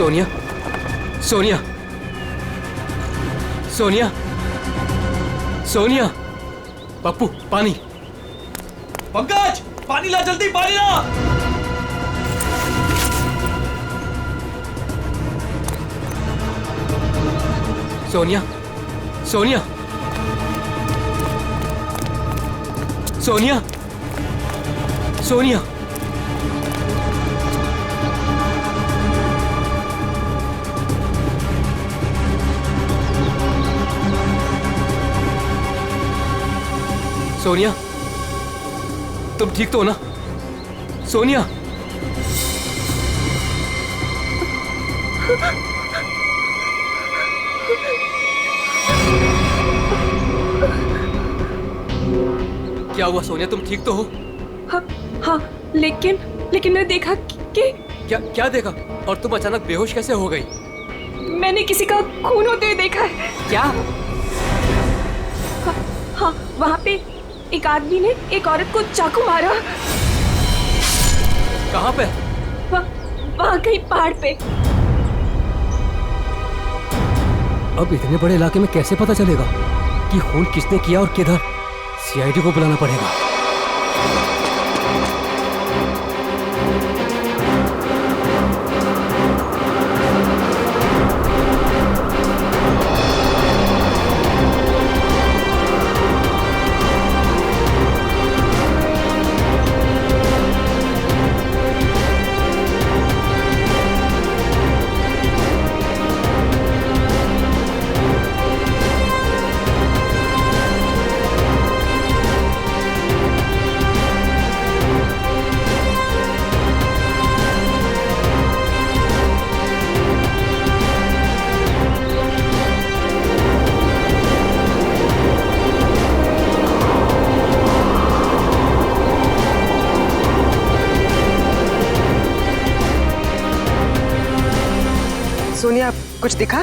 सोनिया, सोनिया, सोनिया, सोनिया। पप्पू पानी। पंकज पानी ला, जल्दी पानी ला। सोनिया, सोनिया, सोनिया, सोनिया। सोनिया, तुम ठीक तो हो ना? सोनिया। क्या हुआ सोनिया, तुम ठीक तो हो? हाँ हाँ, लेकिन मैंने देखा कि क्या देखा? और तुम अचानक बेहोश कैसे हो गई? मैंने किसी का खून होते हुए देखा है। क्या? हाँ, वहाँ पे एक आदमी ने एक औरत को चाकू मारा। कहाँ पे? वहाँ कहीं पहाड़ पे। अब इतने बड़े इलाके में कैसे पता चलेगा कि खून किसने किया और किधर? सीआईडी को बुलाना पड़ेगा। सोनिया, कुछ दिखा?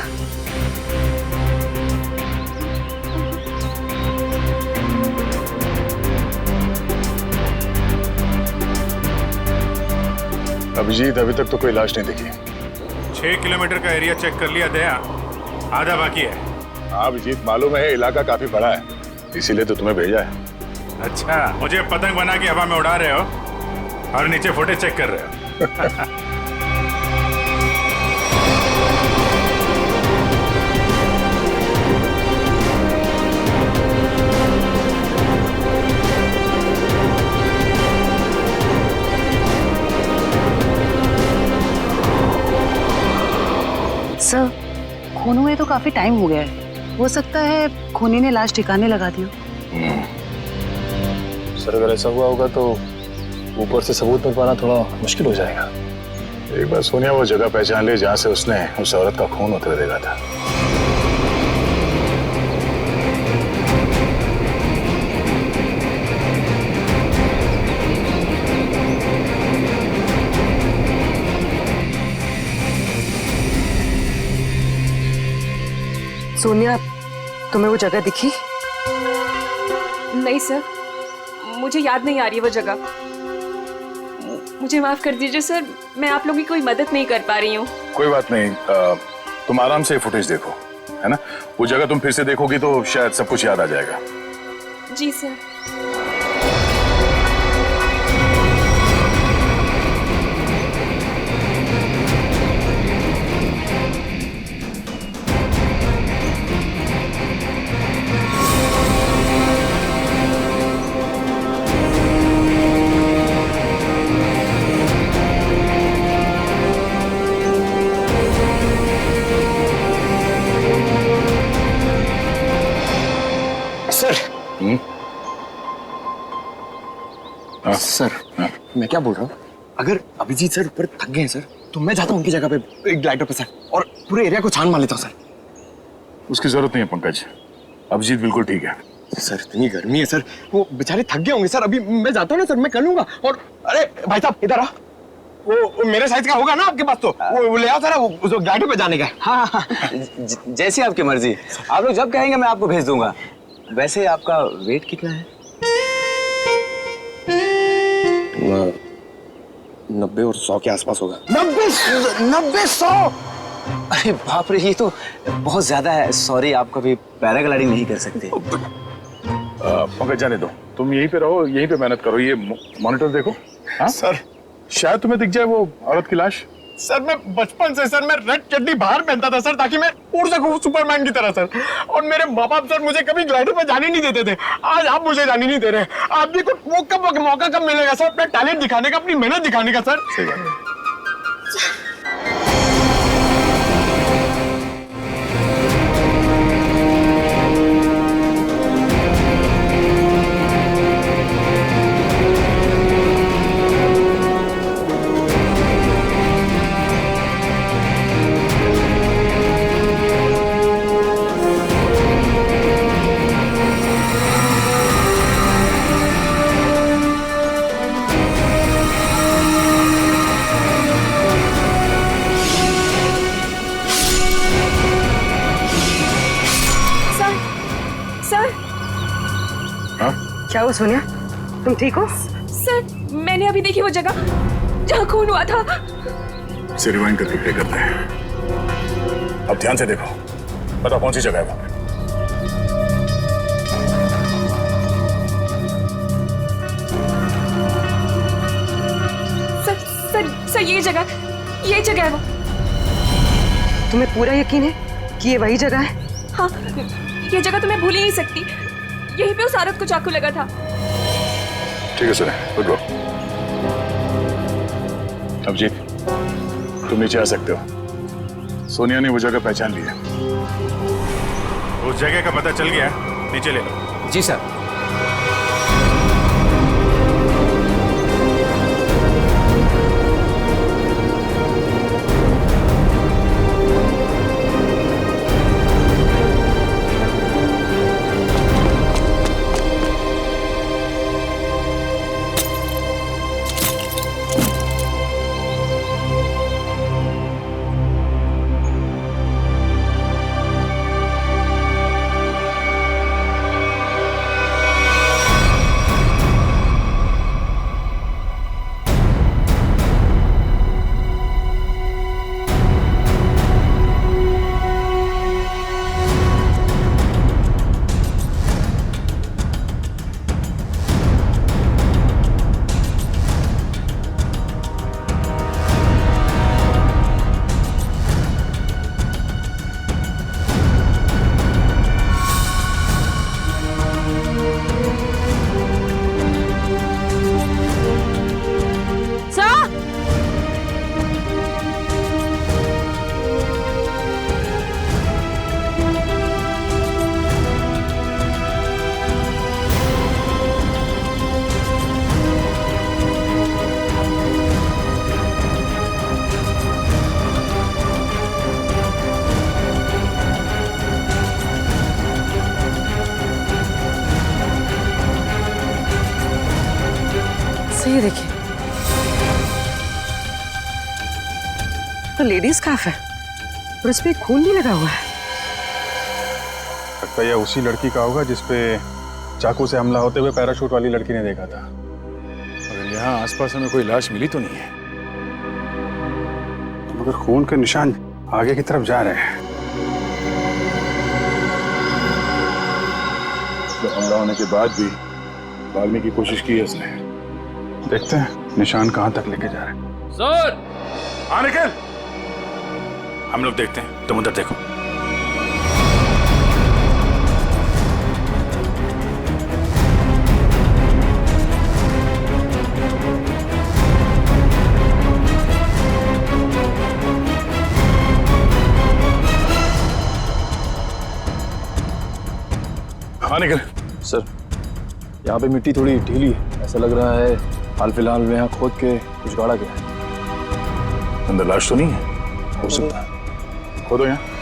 अभिजीत, अभी तक तो कोई लाश नहीं दिखी। 6 किलोमीटर का एरिया चेक कर लिया दया, आधा बाकी है। हाँ अभिजीत, मालूम है इलाका काफी बड़ा है, इसीलिए तो तुम्हें भेजा है। अच्छा, मुझे पतंग बना के हवा में उड़ा रहे हो और नीचे फुटेज चेक कर रहे हो। सर, खून हुए तो काफी टाइम हो गया है। हो सकता है खूनी ने लाश ठिकाने लगा दी हो। सर अगर ऐसा हुआ होगा तो ऊपर से सबूत मिल पाना थोड़ा मुश्किल हो जाएगा। एक बार सोनिया वो जगह पहचान ले जहाँ से उसने उस औरत का खून होते हुए देखा था। सोनिया, तुम्हें वो जगह दिखी? नहीं सर, मुझे याद नहीं आ रही वो जगह। मुझे माफ कर दीजिए सर, मैं आप लोगों की कोई मदद नहीं कर पा रही हूँ। कोई बात नहीं, तुम आराम से फुटेज देखो, है ना? वो जगह तुम फिर से देखोगी तो शायद सब कुछ याद आ जाएगा। जी सर। सर, मैं क्या बोल रहा हूँ, अगर अभिजीत सर ऊपर थक गए हैं सर, तो मैं जाता हूँ उनकी जगह पे एक ग्लाइडर पे सर, और पूरे एरिया को छान मार लेता हूँ सर। उसकी जरूरत नहीं है पंकज, अभिजीत बिल्कुल ठीक है। सर इतनी गर्मी है सर, वो बेचारे थक गए होंगे सर। अभी मैं जाता हूँ ना सर, मैं कर लूंगा। और अरे भाई साहब इधर आ, वो मेरे साइज का होगा ना आपके पास? तो वो ले आओ सर, वो ग्लाइडर पे जाने का। हाँ, जैसी आपकी मर्जी, आप लोग जब कहेंगे मैं आपको भेज दूंगा। वैसे आपका वेट कितना है? 90 और 100 के आसपास होगा। 90 100 अरे बाप रे, ये तो बहुत ज्यादा है। सॉरी, आप कभी पैराग्लाइडिंग नहीं कर सकते। पंकज जाने दो, तुम यहीं पे रहो, यहीं पे मेहनत करो। ये मॉनिटर देखो। हाँ सर, शायद तुम्हें दिख जाए वो औरत की लाश। सर मैं बचपन से सर मैं रेड चड्डी बाहर पहनता था सर, ताकि मैं उड़ सकूं सुपरमैन की तरह सर। और मेरे माँ बाप सर मुझे कभी ग्लाइडर पे जाने नहीं देते थे। आज आप मुझे जाने नहीं दे रहे। आप भी कुछ वो कब मौका कब मिलेगा सर अपना टैलेंट दिखाने का, अपनी मेहनत दिखाने का सर? सही बात है। क्या हुआ सोनिया, तुम ठीक हो? सर मैंने अभी देखी वो जगह जहाँ खून हुआ था। इसे रिवाइंड करके प्ले करते हैं। अब ध्यान से देखो, बताओ कौन सी जगह है वहां पे? सर ये जगह है वो। तुम्हें पूरा यकीन है कि ये वही जगह है? हाँ, ये जगह तो मैं भूल ही नहीं सकती। यहीं पे उस औरत को चाकू लगा था। ठीक है सुने, गुड गो। अभिजीत, तुम नीचे आ सकते हो। सोनिया ने वो जगह पहचान ली है। उस जगह का पता चल गया, नीचे ले लो। जी सर। ये देखिए, तो लेडीज काफ है और इस पे खून भी लगा हुआ है। लगता है यह उसी लड़की का होगा जिसपे चाकू से हमला होते हुए पैराशूट वाली लड़की ने देखा था। मगर यहाँ आसपास हमें कोई लाश मिली तो नहीं है। मगर खून के निशान आगे की तरफ जा रहे हैं। तो हमला होने के बाद भी भागने की कोशिश की है इसने। देखते हैं निशान कहां तक लेके जा रहे हैं। सर, हाँ निकल, हम लोग देखते हैं, तुम उधर देखो। हाँ निकल। सर, यहाँ पे मिट्टी थोड़ी ढीली है, ऐसा लग रहा है हाल फिलहाल में यहाँ खोद के कुछ गाड़ा गया है। अंदर लाश तो नहीं है? हो सकता है। खोदो यहाँ।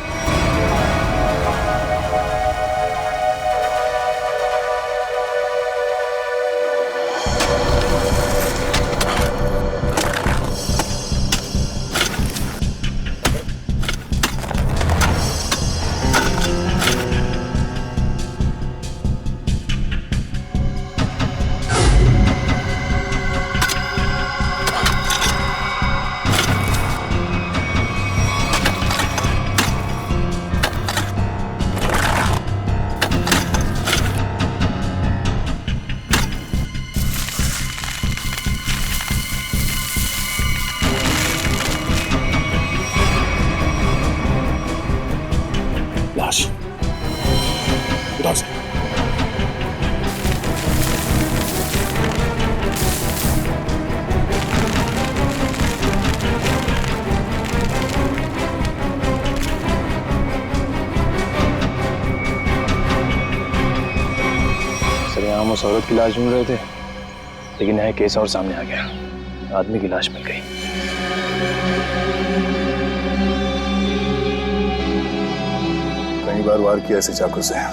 उस औरत की लाश ढूंढ रहे थे, लेकिन नया केस और सामने आ गया। आदमी की लाश मिल गई। कई बार वार किया ऐसे चाकू से।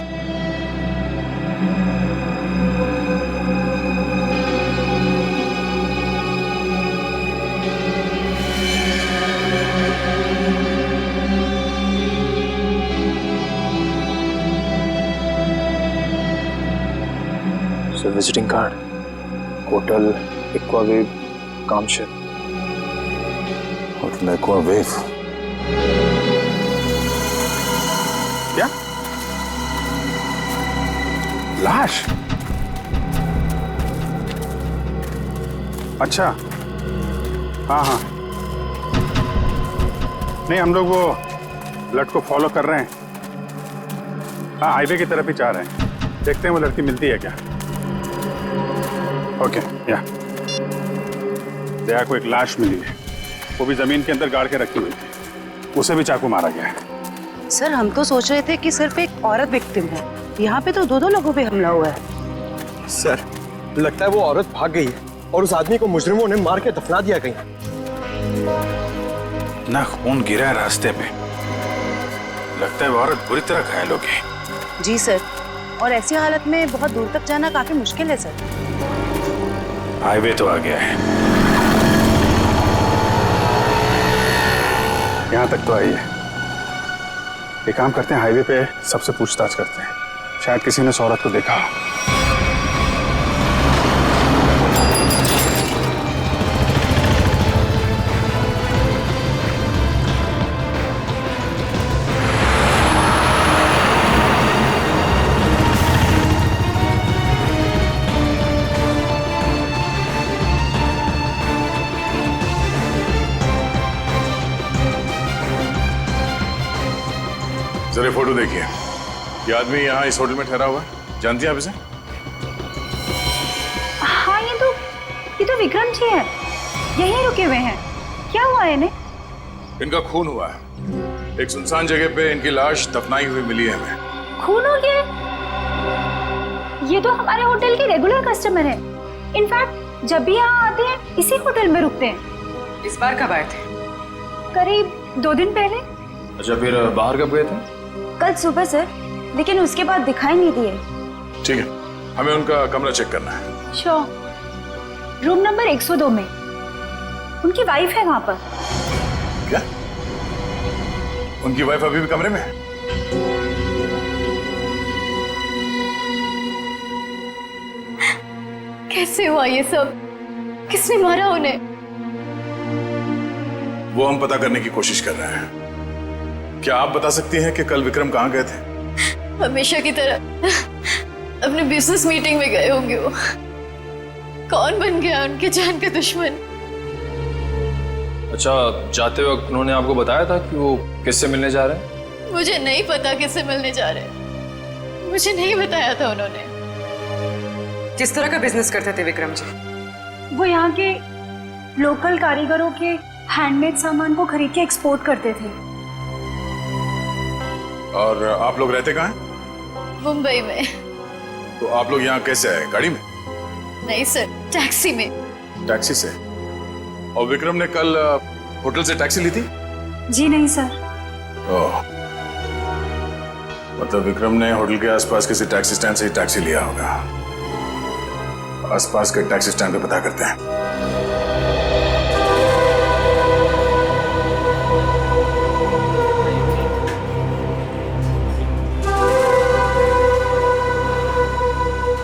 Visiting card, hotel Aquawave, Kamshet. Hotel Aquawave. क्या? लाश? अच्छा, हाँ हाँ, नहीं हम लोग वो लड़के को फॉलो कर रहे हैं। हाँ, हाईवे की तरफ ही जा रहे हैं। देखते हैं वो लड़की मिलती है क्या। ओके, या दया को एक लाश मिली है, वो भी जमीन के अंदर गाड़ के रखी हुई थी। उसे भी चाकू मारा गया है। सर हम तो सोच रहे थे कि सिर्फ एक औरत विक्टिम है, यहाँ पे तो दो लोगों पे हमला हुआ है। सर लगता है वो औरत भाग गई है और उस आदमी को मुजरिमों ने मार के दफना दिया कहीं। ना खून गिरा है रास्ते पे, लगता है वो औरत बुरी तरह घायल हो गई। जी सर, और ऐसी हालत में बहुत दूर तक जाना काफी मुश्किल है सर। हाईवे तो आ गया है, यहाँ तक तो आई है। एक काम करते हैं, हाईवे पे सबसे पूछताछ करते हैं, शायद किसी ने उस औरत को देखा हो। जरा फोटो देखिए। ये आदमी यहाँ इस होटल में ठहरा हुआ है, जानती हैं आप इसे? हाँ, ये तो विक्रम जी है, यहीं रुके हुए हैं। क्या हुआ है इन्हें? इनका खून हुआ है। एक सुनसान जगह पे इनकी लाश दफनाई हुई मिली है हमें। खून हो गया? ये तो हमारे होटल के रेगुलर कस्टमर है। इनफैक्ट जब भी यहाँ आते हैं इसी होटल में रुकते हैं। इस बार कब आए थे? करीब 2 दिन पहले। अच्छा, फिर बाहर कब गए थे? कल सुबह सर, लेकिन उसके बाद दिखाई नहीं दिए। ठीक है, हमें उनका कमरा चेक करना है। श्योर। रूम नंबर 102 में उनकी वाइफ है वहां पर। क्या? उनकी वाइफ अभी भी कमरे में है? कैसे हुआ ये सब? किसने मारा उन्हें? वो हम पता करने की कोशिश कर रहे हैं। क्या आप बता सकती हैं कि कल विक्रम कहाँ गए थे? हमेशा की तरह अपने बिजनेस मीटिंग में गए होंगे वो। कौन बन गया उनके जान का दुश्मन? अच्छा, जाते वक्त उन्होंने आपको बताया था कि वो किससे मिलने जा रहे हैं? मुझे नहीं पता किससे मिलने जा रहे हैं, मुझे नहीं बताया था उन्होंने। किस तरह का बिजनेस करते थे विक्रम जी? वो यहाँ के लोकल कारीगरों के हैंडमेड सामान को खरीद के एक्सपोर्ट करते थे। और आप लोग रहते कहाँ हैं? मुंबई में। तो आप लोग यहाँ कैसे आए? गाड़ी में? नहीं सर, टैक्सी में। टैक्सी से? और विक्रम ने कल होटल से टैक्सी ली थी? जी नहीं सर। ओह, मतलब विक्रम ने होटल के आसपास किसी टैक्सी स्टैंड से ही टैक्सी लिया होगा। आसपास के टैक्सी स्टैंड पे पता करते हैं।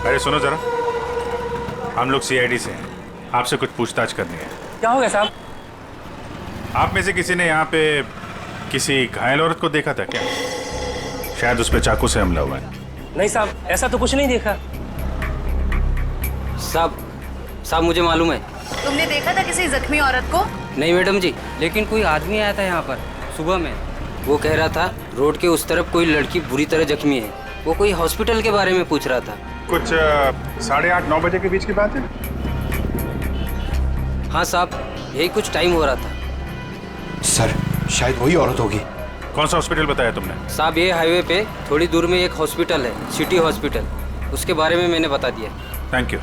अरे सुनो जरा, हम लोग सीआईडी से हैं, आपसे कुछ पूछताछ करनी है। क्या हो गया साहब? आप में से किसी ने यहाँ पे किसी घायल औरत को देखा था क्या? शायद उस पे चाकू से हमला हुआ है। नहीं साहब, ऐसा तो कुछ नहीं देखा। साहब मुझे मालूम है। तुमने देखा था किसी जख्मी औरत को? नहीं मैडम जी, लेकिन कोई आदमी आया था यहाँ पर सुबह में। वो कह रहा था रोड के उस तरफ कोई लड़की बुरी तरह जख्मी है। वो कोई हॉस्पिटल के बारे में पूछ रहा था। कुछ 8:30-9 बजे के बीच की बात है। हाँ साहब, यही कुछ टाइम हो रहा था। सर शायद वही औरत होगी। कौन सा हॉस्पिटल बताया तुमने? साहब ये हाईवे पे थोड़ी दूर में एक हॉस्पिटल है, सिटी हॉस्पिटल। उसके बारे में मैंने बता दिया। Thank you.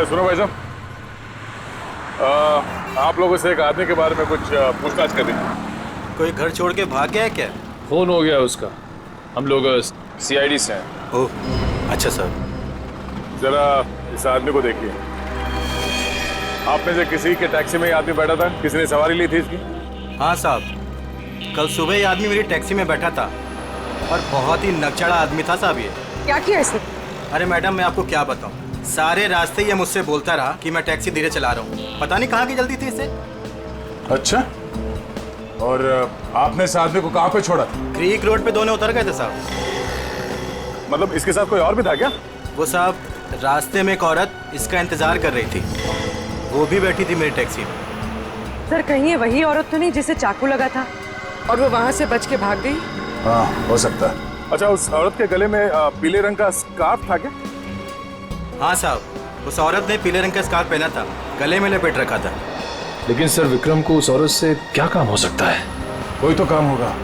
सुनो भाई साहब, आप लोगों से एक आदमी के बारे में कुछ पूछताछ करनी है। कोई घर छोड़ के भाग गया है क्या? फोन हो गया उसका। हम लोग CID से हैं। ओह अच्छा सर। जरा इस आदमी को देखिए। आप में से किसी के टैक्सी में ये आदमी बैठा था? किसी ने सवारी ली थी इसकी? हाँ साहब, कल सुबह ये आदमी मेरी टैक्सी में बैठा था और बहुत ही नकचड़ा आदमी था साहब ये। क्या किया इसने? अरे मैडम मैं आपको क्या बताऊं, सारे रास्ते ये मुझसे बोलता रहा कि मैं टैक्सी धीरे चला रहा हूँ। पता नहीं कहाँ की जल्दी थी इसे। अच्छा, और आपने इस आदमी को कहाँ पे छोड़ा था? क्रीक रोड पे दोनों उतर गए थे साहब। मतलब इसके साथ कोई और भी था क्या? वो साहब रास्ते में एक औरत इसका इंतजार कर रही थी, वो भी बैठी थी मेरी टैक्सी में। सर कहीं ये वही औरत तो नहीं जिसे चाकू लगा था और वो वहाँ से बच के भाग गई? हाँ हो सकता है। अच्छा, उस औरत के गले में पीले रंग का स्कार्फ था क्या? हाँ साहब, उस औरत ने पीले रंग का स्कार्फ पहना था, गले में लपेट रखा था। लेकिन सर विक्रम को उस औरत से क्या काम हो सकता है? कोई तो काम होगा।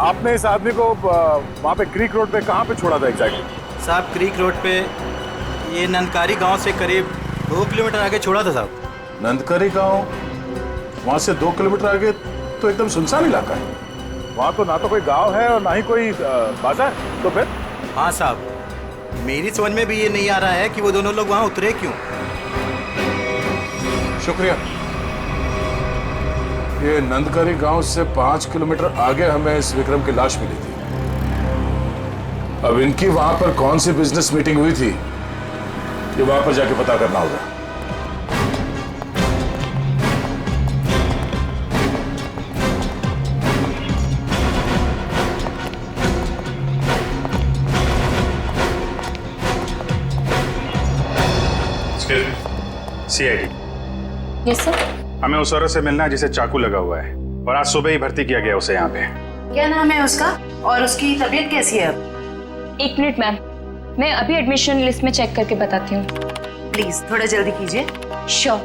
आपने इस आदमी को वहाँ पे क्रीक रोड पे कहाँ पे छोड़ा था एग्जैक्टली? साहब क्रीक रोड पे ये नंदकारी गांव से करीब 2 किलोमीटर आगे छोड़ा था साहब। नंदकारी गांव? वहाँ से 2 किलोमीटर आगे तो एकदम सुनसान इलाका है। वहाँ तो ना तो कोई गांव है और ना ही कोई बाजार। तो फिर? हाँ साहब, मेरी समझ में भी ये नहीं आ रहा है कि वो दोनों लोग वहाँ उतरे क्यों। शुक्रिया। ये नंदकारी गांव से 5 किलोमीटर आगे हमें इस विक्रम की लाश मिली थी। अब इनकी वहां पर कौन सी बिजनेस मीटिंग हुई थी, ये वहां पर जाके पता करना होगा। CID। Yes sir. हमें उस औरत से मिलना है जिसे चाकू लगा हुआ है और आज सुबह ही भर्ती किया गया उसे यहाँ पे। क्या नाम है उसका और उसकी तबीयत कैसी है अब? 1 मिनट मैम, मैं अभी एडमिशन लिस्ट में चेक करके बताती हूँ। प्लीज थोड़ा जल्दी कीजिए। श्योर।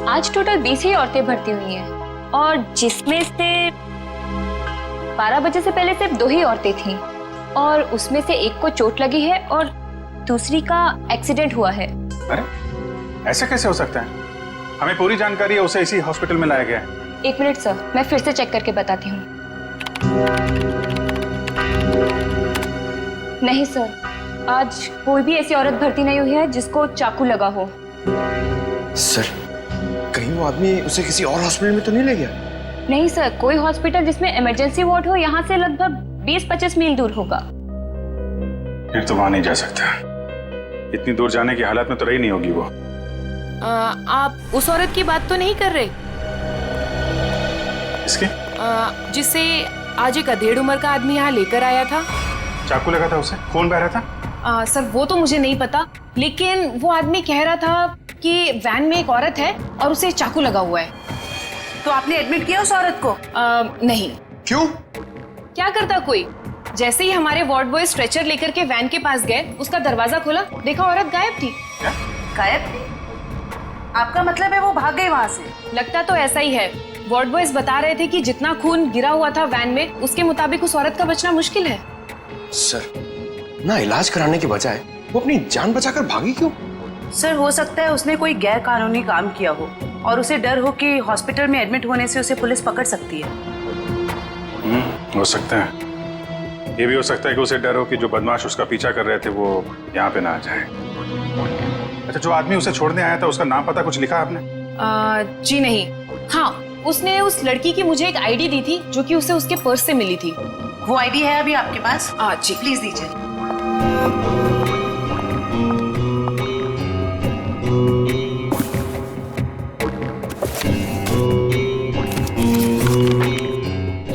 आज टोटल 20 ही औरतें भर्ती हुई हैं और जिसमें से 12 बजे से पहले सिर्फ 2 ही औरतें थीं और उसमें से एक को चोट लगी है और दूसरी का एक्सीडेंट हुआ है। अरे ऐसा कैसे हो सकता है? हमें पूरी जानकारी है, उसे इसी हॉस्पिटल में लाया गया है। 1 मिनट सर, मैं फिर से चेक करके बताती हूँ। नहीं सर, आज कोई भी ऐसी औरत भर्ती नहीं हुई है जिसको चाकू लगा हो। सर कहीं वो आदमी उसे किसी और हॉस्पिटल में तो नहीं ले गया? नहीं सर, कोई हॉस्पिटल जिसमें इमरजेंसी वार्ड हो यहाँ से लगभग 20-25 मील दूर होगा। फिर तो वहां नहीं जा सकता। इतनी दूर जाने की हालत में तो रही नहीं होगी वो। आप उस औरत की बात तो नहीं कर रहे? इसके? जिसे आज एक अधेड़ उम्र का आदमी यहाँ लेकर आया था। चाकू लगा था उसे? खून बह रहा था? सर वो तो मुझे नहीं पता, लेकिन वो आदमी कह रहा था कि वैन में एक औरत है और उसे चाकू लगा हुआ है। तो आपने एडमिट किया उस औरत को? नहीं। क्यों? क्या करता कोई? जैसे ही हमारे वार्ड बॉय स्ट्रेचर लेकर के वैन के पास गए, उसका दरवाजा खोला, देखा औरत गायब थी। क्या? गायब? आपका मतलब है वो भाग गई वहां से? लगता तो ऐसा ही है। वार्ड बॉयज बता रहे थे कि जितना खून गिरा हुआ था वैन में, उसके मुताबिक उस औरत का बचना मुश्किल है। सर ना इलाज कराने के बजाय वो अपनी जान बचाकर भागी क्यों? सर हो सकता है उसने कोई गैर कानूनी काम किया हो और उसे डर हो कि हॉस्पिटल में एडमिट होने से उसे पुलिस पकड़ सकती है। हो सकता है। ये भी हो सकता है कि उसे डर हो कि जो बदमाश उसका पीछा कर रहे थे वो यहाँ पे ना आ जाए। अच्छा, जो आदमी उसे छोड़ने आया था उसका नाम पता कुछ लिखा आपने? जी नहीं। हाँ, उसने उस लड़की की मुझे एक आईडी दी थी जो कि उसे उसके पर्स से मिली थी। वो आईडी है अभी आपके पास? जी प्लीज दीजिए।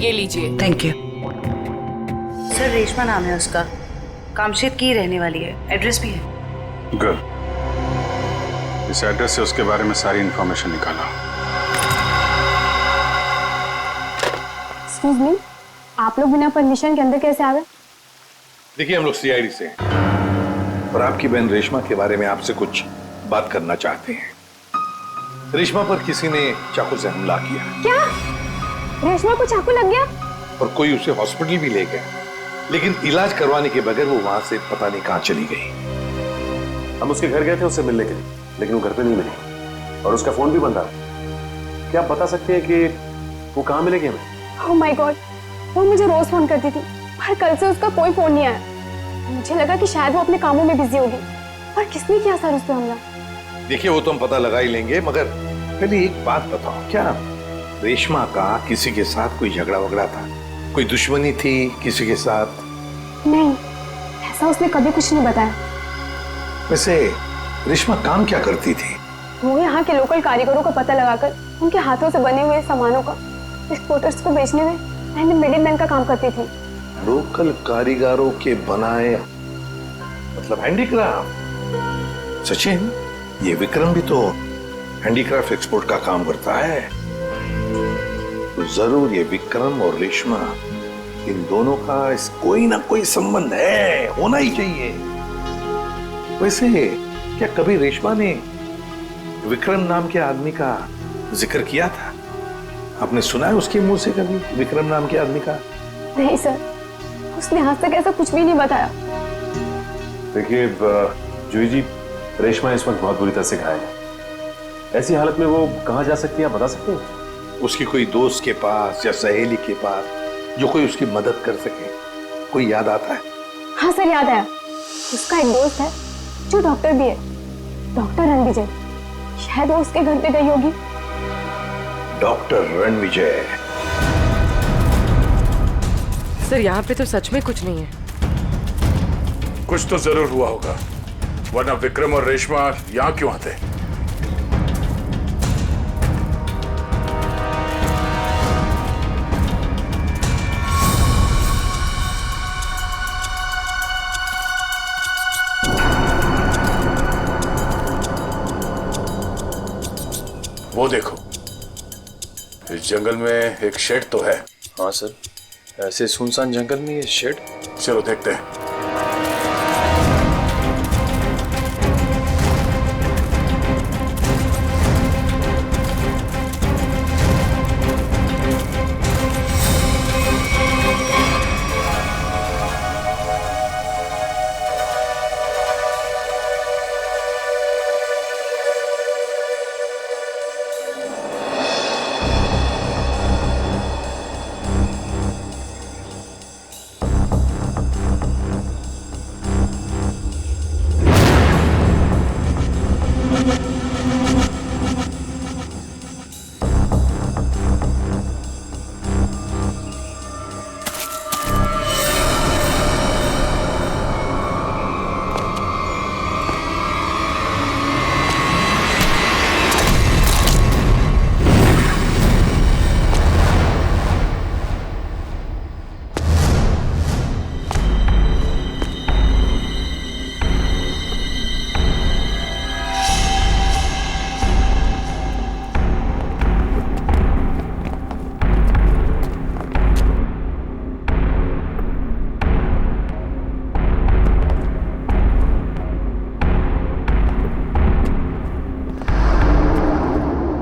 ये लीजिए। Thank you. सर रेशमा नाम है उसका, कामशेद की रहने वाली है, एड्रेस भी है। गुड। इस एड्रेस से उसके बारे में सारी इंफॉर्मेशन निकाला। एक्सक्यूज मी, आप लोग बिना परमिशन के अंदर कैसे आ गए? देखिए हम लोग CID से हैं। और आपकी बहन रेशमा के बारे में आपसे कुछ बात करना चाहते हैं। रेशमा पर किसी ने चाकू से हमला किया। क्या? रेशमा को चाकू लग गया? और कोई उसे हॉस्पिटल भी ले गया, लेकिन इलाज करवाने के बगैर वो वहां से पता नहीं कहां चली गई। हम उसके घर गए थे उससे मिलने के लिए, लेकिन वो घर पे नहीं मिली और उसका फोन भी बंद था। क्या आप बता सकते हैं कि वो कहाँ मिलेगी हमें? ओह माय गॉड, वो मुझे रोज फोन करती थी, पर कल से उसका कोई फोन नहीं आया। मुझे लगा कि शायद वो अपने कामों में बिजी होगी। पर किसने किया सर उस पे हमला? देखिए वो तो हम पता लगा ही लेंगे, मगर पहले एक बात बताओ, क्या रेशमा का किसी के साथ कोई झगड़ा वगड़ा था? कोई दुश्मनी थी किसी के साथ? नहीं, ऐसा उसने कभी कुछ नहीं बताया। वैसे रेशमा काम क्या करती थी? वो यहाँ के लोकल कारीगरों का पता लगाकर उनके हाथों से बने हुए सामानों का एक्सपोर्टर्स को बेचने में एंड मिडिल मैन का काम करती थी। लोकल कारीगरों के बनाए, मतलब हैंडीक्राफ्ट। सचिन, ये विक्रम भी तो हैंडीक्राफ्ट एक्सपोर्ट का काम करता है, तो जरूर ये विक्रम और रेशमा, इन दोनों का कोई ना कोई संबंध है, होना ही चाहिए। वैसे क्या कभी रेशमा ने विक्रम नाम के आदमी का जिक्र किया था? आपने सुना है उसके मुंह से कभी विक्रम नाम के आदमी का? नहीं सर, उसने आज तक ऐसा कुछ भी नहीं बताया। देखिए जूही जी, रेशमा इस वक्त बहुत बुरी तरह से घायल है। ऐसी हालत में वो कहाँ जा सकती है, आप बता सकते हैं? उसकी कोई दोस्त के पास या सहेली के पास जो कोई उसकी मदद कर सके, कोई याद आता है? हाँ सर, याद आया। उसका एक दोस्त है जो डॉक्टर भी है, डॉक्टर रणविजय। शायद वो उसके घर पे गई होगी। डॉक्टर रणविजय? सर यहाँ पे तो सच में कुछ नहीं है। कुछ तो जरूर हुआ होगा, वरना विक्रम और रेशमा यहाँ क्यों आते? वो देखो, इस जंगल में एक शेड तो है। हाँ सर, ऐसे सुनसान जंगल में ये शेड? चलो देखते हैं।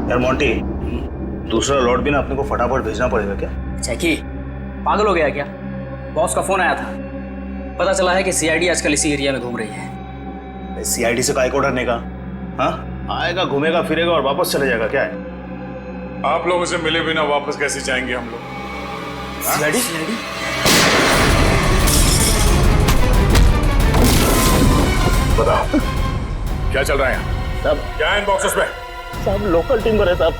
यार मोंटी, दूसरा लॉट भी ना अपने को फटाफट भेजना पड़ेगा क्या? जैकी, पागल हो गया क्या? बॉस का फोन आया था, पता चला है कि सीआईडी आजकल इसी एरिया में घूम रही है। सीआईडी से काय को डरने का? हाँ, आएगा, घूमेगा फिरेगा और वापस चले जाएगा, क्या है? आप लोगों से मिले बिना वापस कैसे जाएंगे हम लोग? सीआईडी? बताओ क्या चल रहा है यहाँ? सब क्या है इन बॉक्सेस में? सब लोकल टिम्बर है साहब,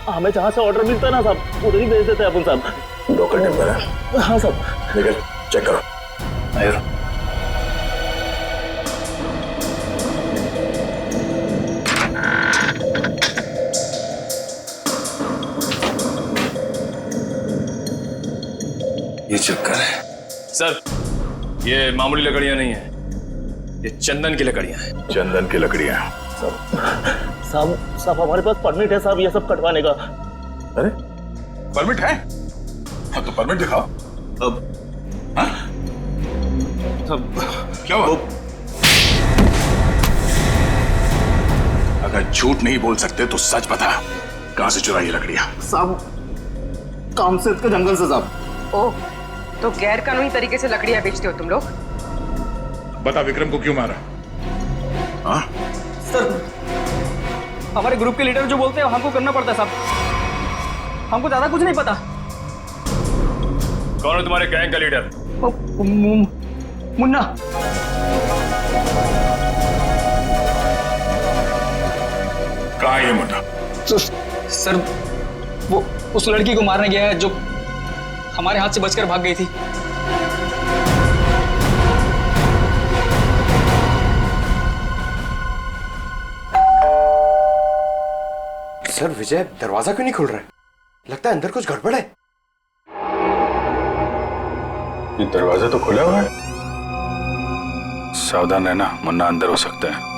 हमें जहाँ से ऑर्डर मिलता है ना साहब, उधर ही भेज देते हैं अपन साहब। लोकल टिम्बर है? हाँ साहब। निकल, चेक करो। आयो। ये चक्कर है सर, ये मामूली लकड़ियां नहीं है, ये चंदन की लकड़ियां हैं। चंदन की लकड़ियां? साहब हमारे पास परमिट है साहब ये सब कटवाने का। अरे परमिट है? हाँ तो परमिट दिखाओ। अब हाँ? सब क्या हुआ? अगर झूठ नहीं बोल सकते तो सच बता, कहां से चुराई लकड़ियां? साहब कामसेद के जंगल से साहब। ओह, तो गैर कानूनी तरीके से लकड़ियां बेचते हो तुम लोग? बता, विक्रम को क्यों मारा? हाँ? सर, हमारे ग्रुप के लीडर जो बोलते हैं हमको करना पड़ता है साहब। हमको ज्यादा कुछ नहीं पता। कौन है तुम्हारे गैंग का लीडर? मुन्ना। कहाँ है ये मुन्ना? सर, वो उस लड़की को मारने गया है जो हमारे हाथ से बचकर भाग गई थी। सर, विजय दरवाजा क्यों नहीं खुल रहा है? लगता है अंदर कुछ गड़बड़ है। ये दरवाजा तो खुला हुआ है। सावधान रहना, मुन्ना अंदर हो सकता है।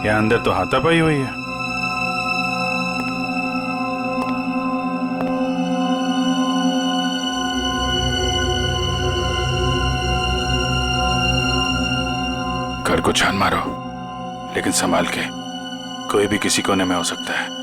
यहाँ अंदर तो हाथापाई हुई है। घर को छान मारो, लेकिन संभाल के। कोई भी किसी कोने में हो सकता है।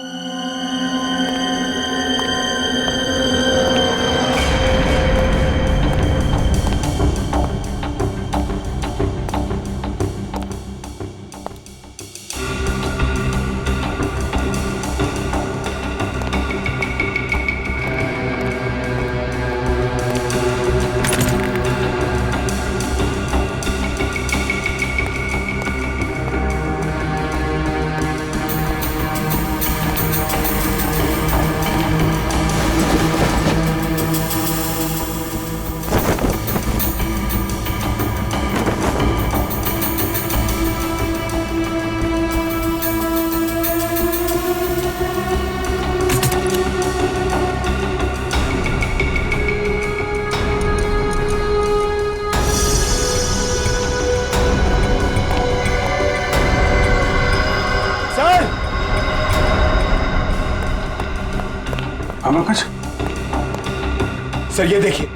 सर, ये देखिए।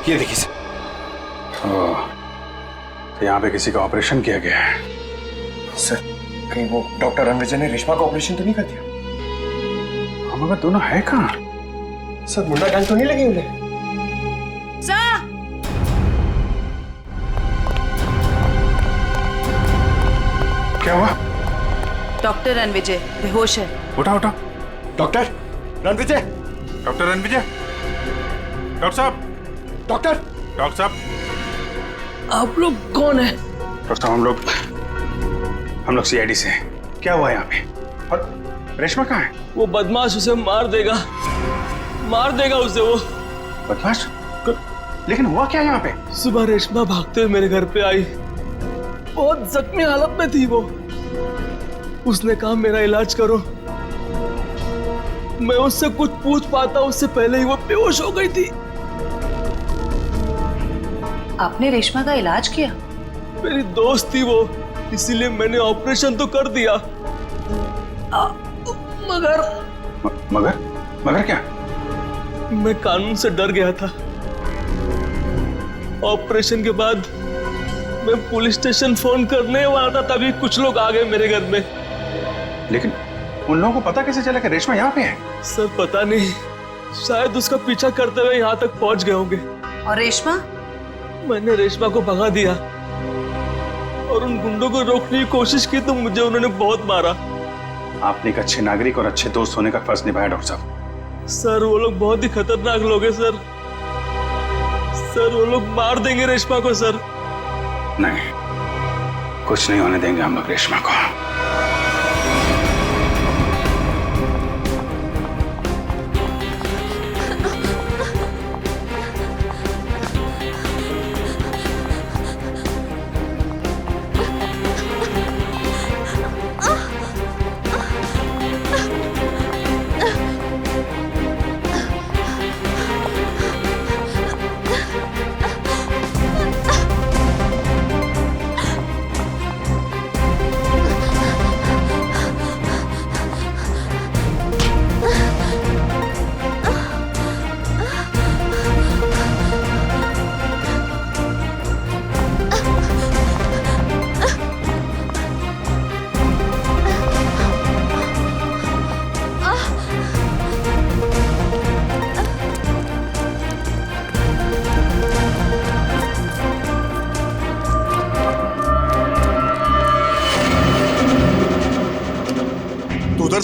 ये देखिए सर। तो यहाँ पे किसी का ऑपरेशन किया गया है। सर, कहीं वो डॉक्टर रणविजय ने रेशमा का ऑपरेशन तो नहीं कर दिया? हम अगर दोनों है कहाँ? सर, मुंडा गैंग तो नहीं लगी उन्हें? क्या हुआ? डॉक्टर रणविजय बेहोश है। उठा उठा। Doctor Ranvijay! Doctor Ranvijay! Doctor साहब! डॉक्टर साहब! आप लोग कौन है? डॉक्टर साहब, हम लोग सीआईडी से हैं। क्या हुआ यहाँ पे? और रेशमा कहाँ है? वो बदमाश उसे मार देगा उसे वो। बदमाश? लेकिन हुआ क्या यहाँ पे? सुबह रेशमा भागते हुए मेरे घर पे आई। बहुत जख्मी हालत में थी वो। उसने कहा मेरा इलाज करो। मैं उससे कुछ पूछ पाता उससे पहले ही वो बेहोश हो गई थी। आपने रेशमा का इलाज किया? मेरी दोस्त थी वो, इसीलिए मैंने ऑपरेशन तो कर दिया। मगर क्या? मैं कानून से डर गया था। ऑपरेशन के बाद मैं पुलिस स्टेशन फोन करने वाला था, तभी कुछ लोग आ गए मेरे घर में। लेकिन उन लोगों को पता कैसे चला कि रेशमा यहाँ पे है? सर, पता नहीं, शायद उसका पीछा करते हुए यहाँ तक पहुंच गए होंगे। और रेशमा? मैंने रेशमा को भगा दिया और उन गुंडों को रोकने की कोशिश की तो मुझे उन्होंने बहुत मारा। आपने एक अच्छे नागरिक और अच्छे दोस्त होने का फर्ज निभाया डॉक्टर साहब। सर, वो लोग बहुत ही खतरनाक लोग हैं सर। वो लोग मार देंगे रेशमा को सर। नहीं, कुछ नहीं होने देंगे हम लोग रेशमा को।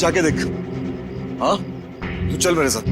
बचा के देख। हाँ, तू चल मेरे साथ।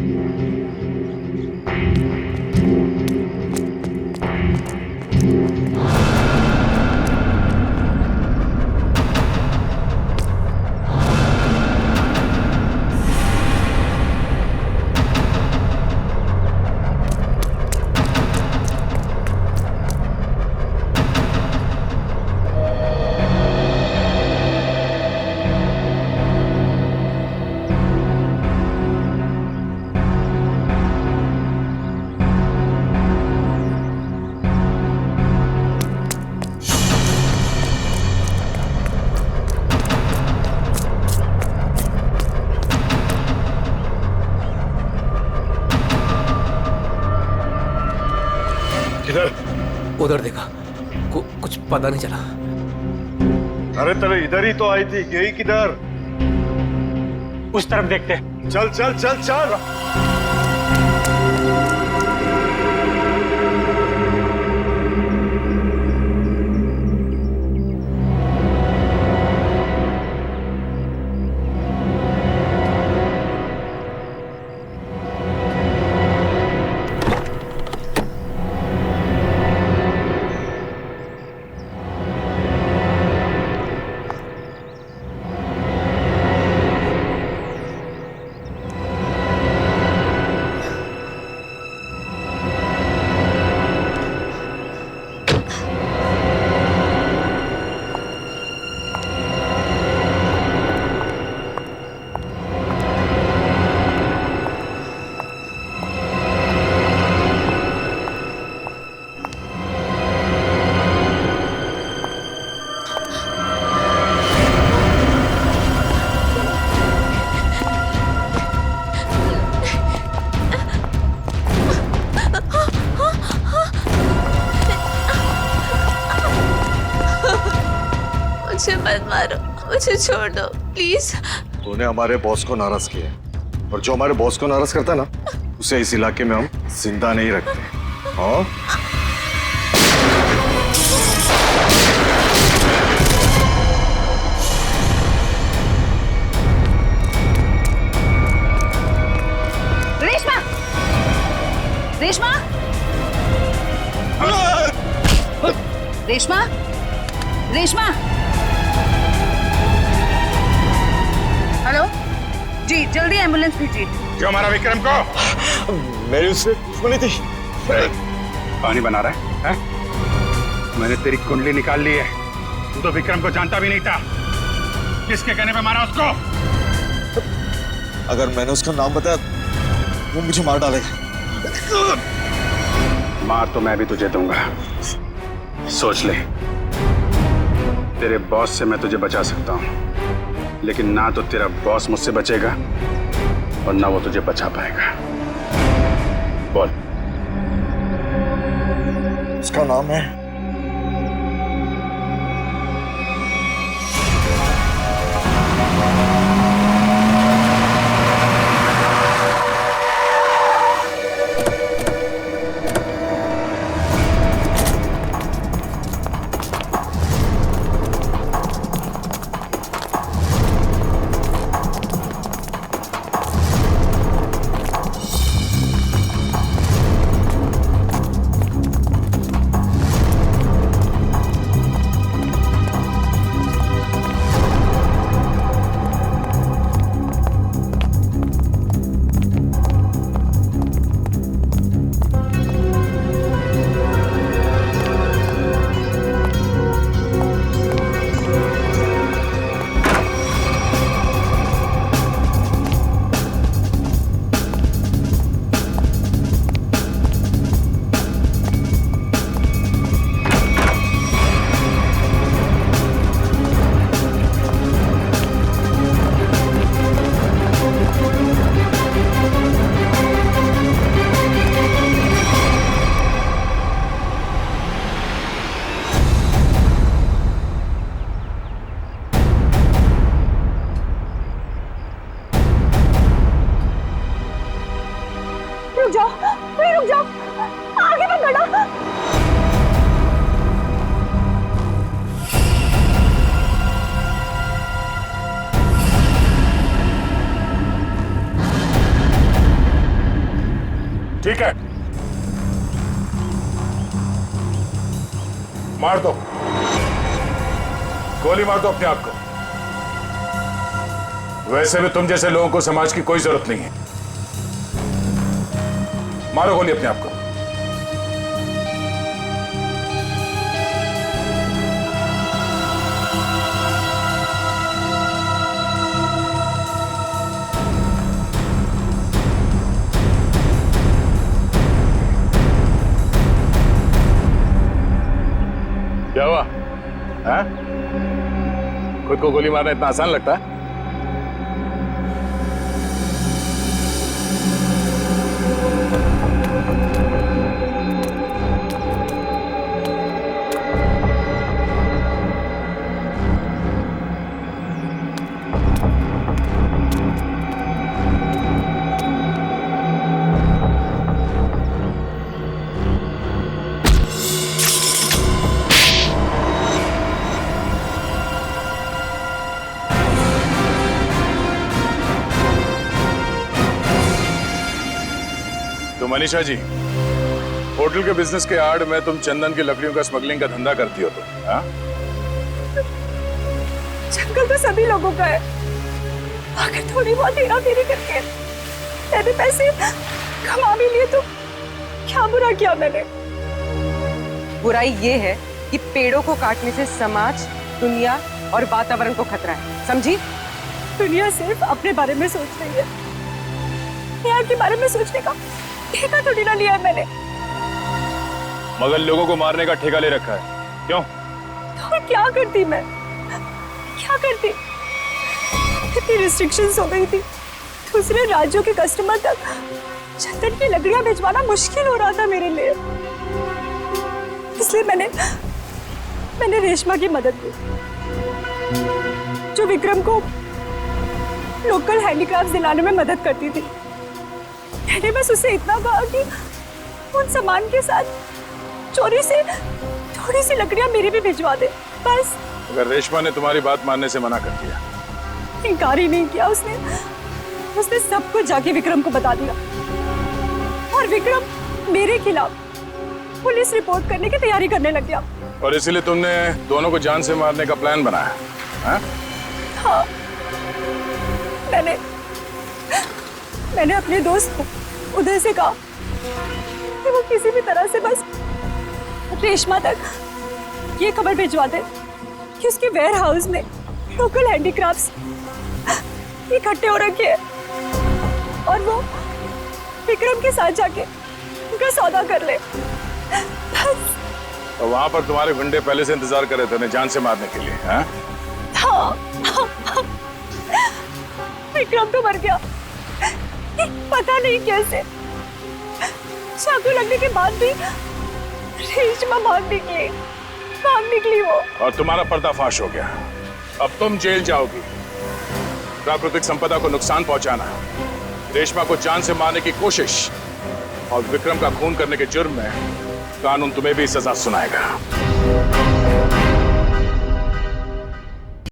उधर देखा, कुछ पता नहीं चला। अरे तेरे इधर ही तो आई थी, गई किधर? उस तरफ देखते। चल चल चल चल। मुझे मत मारो, मुझे छोड़ दो प्लीज। तूने हमारे बॉस को नाराज किया, और जो हमारे बॉस को नाराज करता है ना, उसे इस इलाके में हम जिंदा नहीं रखते। हाँ? रेशमा, रेशमा, रेशमा, रेशमा। हेलो जी, जल्दी एम्बुलेंस भेजिए। क्यों हमारा विक्रम को? मेरी उससे दुश्मनी थी। पानी बना रहा है? मैंने तेरी कुंडली निकाल ली है। तू तो विक्रम को जानता भी नहीं था। किसके कहने पे मारा उसको? अगर मैंने उसका नाम बताया वो मुझे मार डालेगा। मार तो मैं भी तुझे दूंगा, सोच ले। तेरे बॉस से मैं तुझे बचा सकता हूँ, लेकिन ना तो तेरा बॉस मुझसे बचेगा और ना वो तुझे बचा पाएगा। बोल। उसका नाम है विकेट, मार दो, गोली मार दो अपने आप को। वैसे भी तुम जैसे लोगों को समाज की कोई जरूरत नहीं है। मारो गोली अपने आप को। क्या हुआ? हाँ? खुद को गोली मारना इतना आसान लगता है? तो मनीषा जी, होटल के बिजनेस के आड़ में तुम चंदन की लकड़ियों का स्मगलिंग का धंधा करती हो तुम, हाँ? जंगल तो सभी लोगों का है। अगर थोड़ी बहुत हेरा फेरी करके मैंने पैसे कमा भी लिए तो क्या बुरा किया मैंने? बुराई ये है कि पेड़ों को काटने से समाज, दुनिया और वातावरण को खतरा है, समझी? दुनिया सिर्फ अपने बारे में सोच रही है, यहाँ के बारे में सोचने का ठेका थोड़ी ना लिया है मैंने। मगर लोगों को मारने का ठेका ले रखा है, क्यों? तो क्या करती मैं? क्या करती? इतनी रिस्ट्रिक्शंस हो गई थी, दूसरे राज्यों के कस्टमर तक चंदन की लकड़ियां भिजवाना मुश्किल हो रहा था मेरे लिए। इसलिए मैंने रेशमा की मदद की, जो विक्रम को लोकल हैंडीक्राफ्ट दिलाने में मदद करती थी। मैंने बस उससे इतना कहा कि उन सामान के साथ चोरी से थोड़ी सी लकड़ियां मेरी भी भिजवा दे, बस। अगर रेशमा ने तुम्हारी बात मानने से मना कर दिया? इनकार ही नहीं किया उसने सब कुछ जाके विक्रम को बता दिया और विक्रम मेरे खिलाफ पुलिस रिपोर्ट करने की तैयारी करने लग गया। और इसीलिए तुमने दोनों को जान से मारने का प्लान बनाया, हाँ? हाँ, मैंने अपने दोस्त उदय से कहा कि वो किसी भी तरह से बस रेशमा तक ये खबर भिजवा दे कि उसके वेयर हाउस में लोकल हैंडीक्राफ्ट्स इकट्ठे हो रखे हैं और वो विक्रम के साथ जाके उनका सौदा कर ले, बस। और वहां पर तुम्हारे गुंडे पहले से इंतजार कर रहे थे उन्हें जान से मारने के लिए, हाँ? हाँ। विक्रम तो मर गया, पता नहीं कैसे। चाकू लगने के बाद भी रेशमा भाग निकली वो। और तुम्हारा पर्दाफाश हो गया। अब तुम जेल जाओगी। प्राकृतिक संपदा को नुकसान पहुंचाना, रेशमा को जान से मारने की कोशिश और विक्रम का खून करने के जुर्म में कानून तुम्हें भी सजा सुनाएगा।